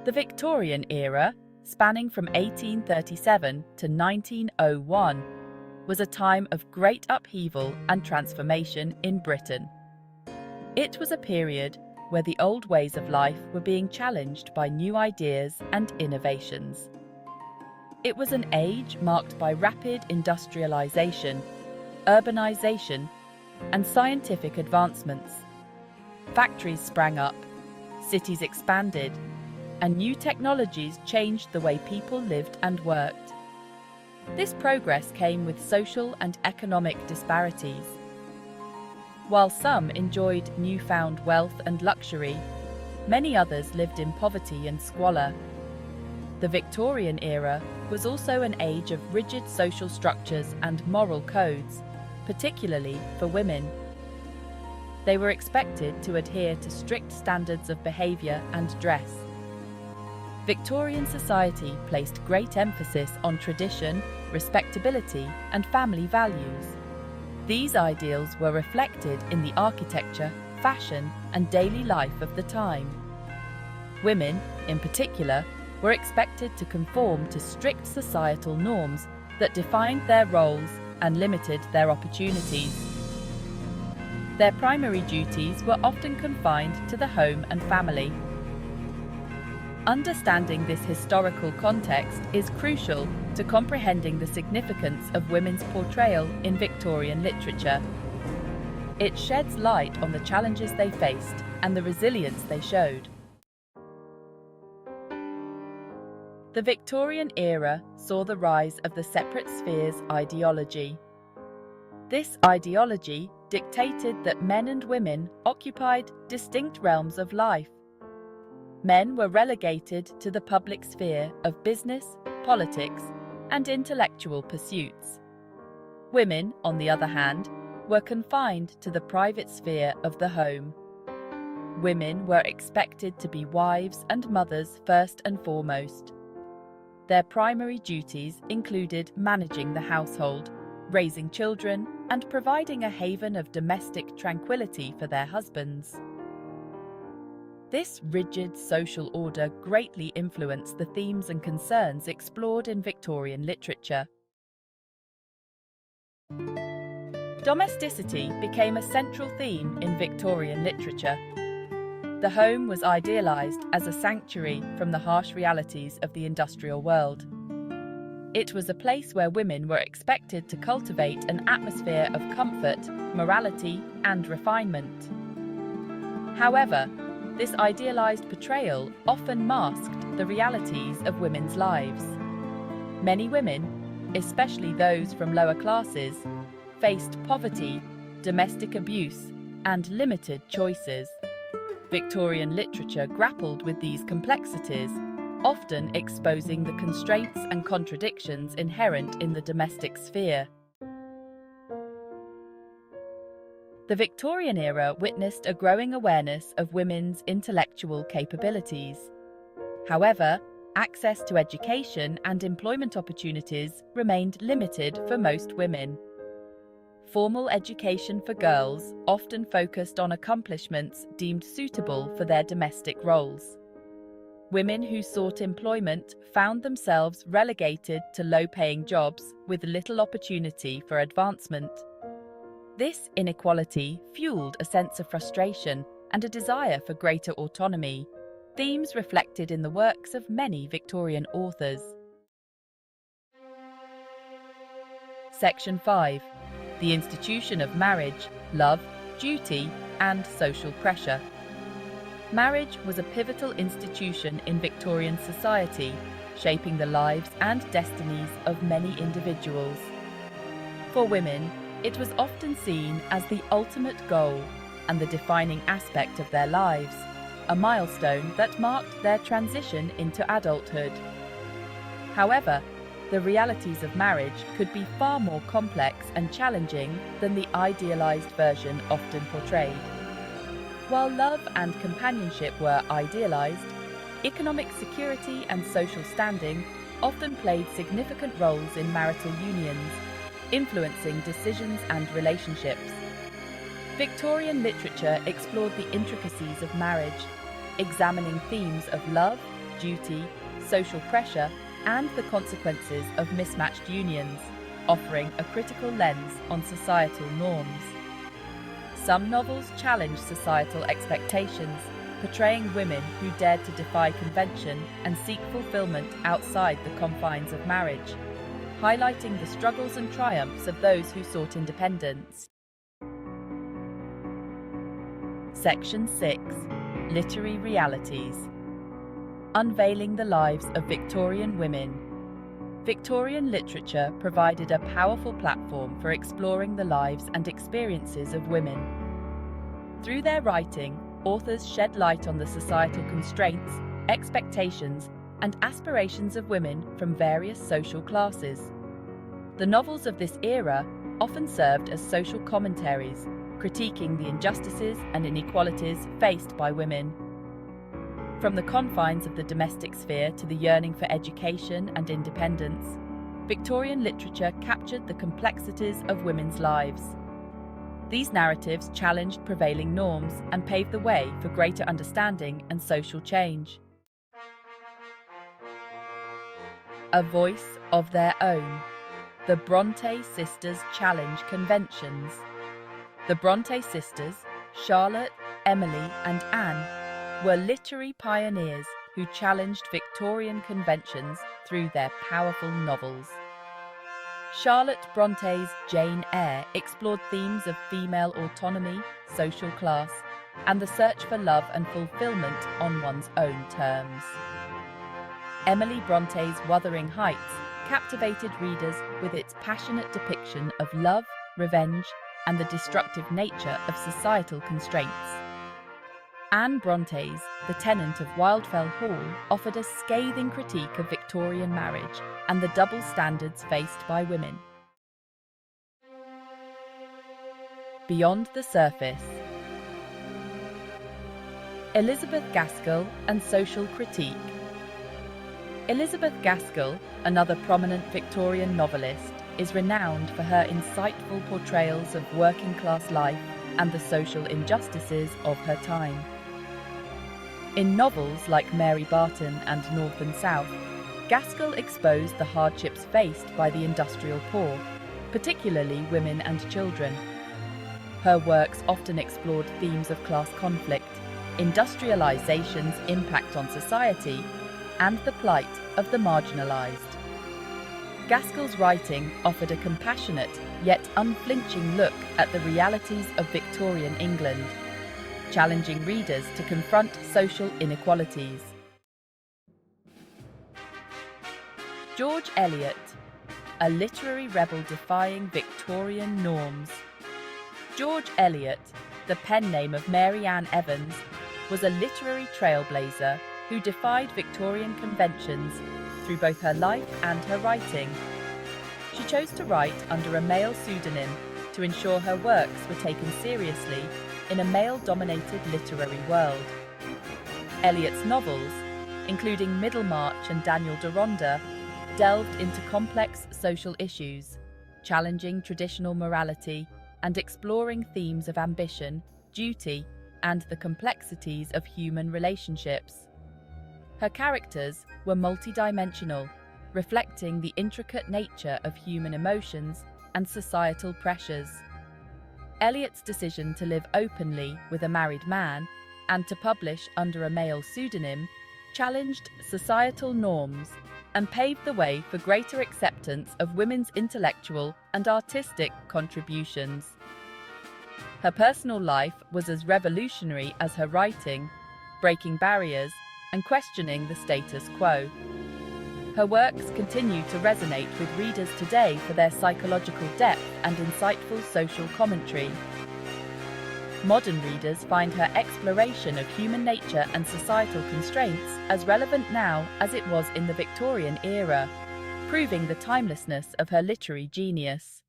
The Victorian era, spanning from 1837 to 1901, was a time of great upheaval and transformation in Britain. It was a period where the old ways of life were being challenged by new ideas and innovations. It was an age marked by rapid industrialization, urbanization, and scientific advancements. Factories sprang up, cities expanded, and new technologies changed the way people lived and worked. This progress came with social and economic disparities. While some enjoyed newfound wealth and luxury, many others lived in poverty and squalor. The Victorian era was also an age of rigid social structures and moral codes, particularly for women. They were expected to adhere to strict standards of behaviour and dress. Victorian society placed great emphasis on tradition, respectability, and family values. These ideals were reflected in the architecture, fashion, and daily life of the time. Women, in particular, were expected to conform to strict societal norms that defined their roles and limited their opportunities. Their primary duties were often confined to the home and family. Understanding this historical context is crucial to comprehending the significance of women's portrayal in Victorian literature. It sheds light on the challenges they faced and the resilience they showed. The Victorian era saw the rise of the separate spheres ideology. This ideology dictated that men and women occupied distinct realms of life. Men were relegated to the public sphere of business, politics, and intellectual pursuits. Women, on the other hand, were confined to the private sphere of the home. Women were expected to be wives and mothers first and foremost. Their primary duties included managing the household, raising children, and providing a haven of domestic tranquility for their husbands. This rigid social order greatly influenced the themes and concerns explored in Victorian literature. Domesticity became a central theme in Victorian literature. The home was idealized as a sanctuary from the harsh realities of the industrial world. It was a place where women were expected to cultivate an atmosphere of comfort, morality, and refinement. However, this idealized portrayal often masked the realities of women's lives. Many women, especially those from lower classes, faced poverty, domestic abuse, and limited choices. Victorian literature grappled with these complexities, often exposing the constraints and contradictions inherent in the domestic sphere. The Victorian era witnessed a growing awareness of women's intellectual capabilities. However, access to education and employment opportunities remained limited for most women. Formal education for girls often focused on accomplishments deemed suitable for their domestic roles. Women who sought employment found themselves relegated to low-paying jobs with little opportunity for advancement. This inequality fueled a sense of frustration and a desire for greater autonomy, themes reflected in the works of many Victorian authors. Section 5. The institution of marriage, love, duty, and social pressure. Marriage was a pivotal institution in Victorian society, shaping the lives and destinies of many individuals. For women, it was often seen as the ultimate goal and the defining aspect of their lives, a milestone that marked their transition into adulthood. However, the realities of marriage could be far more complex and challenging than the idealized version often portrayed. While love and companionship were idealized, economic security and social standing often played significant roles in marital unions, influencing decisions and relationships. Victorian literature explored the intricacies of marriage, examining themes of love, duty, social pressure, and the consequences of mismatched unions, offering a critical lens on societal norms. Some novels challenge societal expectations, portraying women who dared to defy convention and seek fulfillment outside the confines of marriage, highlighting the struggles and triumphs of those who sought independence. Section 6. Literary Realities. Unveiling the lives of Victorian women. Victorian literature provided a powerful platform for exploring the lives and experiences of women. Through their writing, authors shed light on the societal constraints, expectations, and aspirations of women from various social classes. The novels of this era often served as social commentaries, critiquing the injustices and inequalities faced by women. From the confines of the domestic sphere to the yearning for education and independence, Victorian literature captured the complexities of women's lives. These narratives challenged prevailing norms and paved the way for greater understanding and social change. A voice of their own. The Bronte sisters challenge conventions. The Bronte sisters, Charlotte, Emily, and Anne, were literary pioneers who challenged Victorian conventions through their powerful novels. Charlotte Bronte's Jane Eyre explored themes of female autonomy, social class, and the search for love and fulfillment on one's own terms. Emily Bronte's Wuthering Heights captivated readers with its passionate depiction of love, revenge, and the destructive nature of societal constraints. Anne Bronte's The Tenant of Wildfell Hall offered a scathing critique of Victorian marriage and the double standards faced by women. Beyond the Surface. Elizabeth Gaskell and Social Critique. Elizabeth Gaskell, another prominent Victorian novelist, is renowned for her insightful portrayals of working-class life and the social injustices of her time. In novels like Mary Barton and North and South, Gaskell exposed the hardships faced by the industrial poor, particularly women and children. Her works often explored themes of class conflict, industrialization's impact on society, and the plight of the marginalized. Gaskell's writing offered a compassionate yet unflinching look at the realities of Victorian England, challenging readers to confront social inequalities. George Elliot, a literary rebel defying Victorian norms. George Elliot, the pen name of Mary Ann Evans, was a literary trailblazer who defied Victorian conventions through both her life and her writing. She chose to write under a male pseudonym to ensure her works were taken seriously in a male-dominated literary world. Elliot's novels, including Middlemarch and Daniel Deronda, delved into complex social issues, challenging traditional morality and exploring themes of ambition, duty, and the complexities of human relationships. Her characters were multidimensional, reflecting the intricate nature of human emotions and societal pressures. Elliot's decision to live openly with a married man and to publish under a male pseudonym challenged societal norms and paved the way for greater acceptance of women's intellectual and artistic contributions. Her personal life was as revolutionary as her writing, breaking barriers and questioning the status quo. Her works continue to resonate with readers today for their psychological depth and insightful social commentary. Modern readers find her exploration of human nature and societal constraints as relevant now as it was in the Victorian era, proving the timelessness of her literary genius.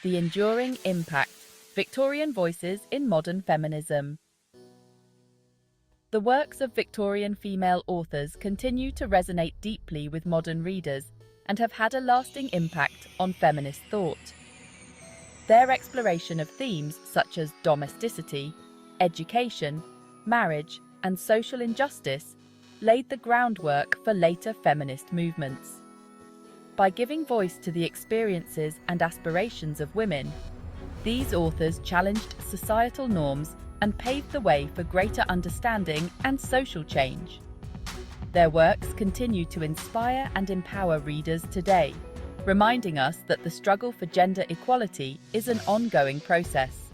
The enduring impact: Victorian voices in modern feminism. The works of Victorian female authors continue to resonate deeply with modern readers and have had a lasting impact on feminist thought. Their exploration of themes such as domesticity, education, marriage, and social injustice laid the groundwork for later feminist movements. By giving voice to the experiences and aspirations of women, these authors challenged societal norms and paved the way for greater understanding and social change. Their works continue to inspire and empower readers today, reminding us that the struggle for gender equality is an ongoing process.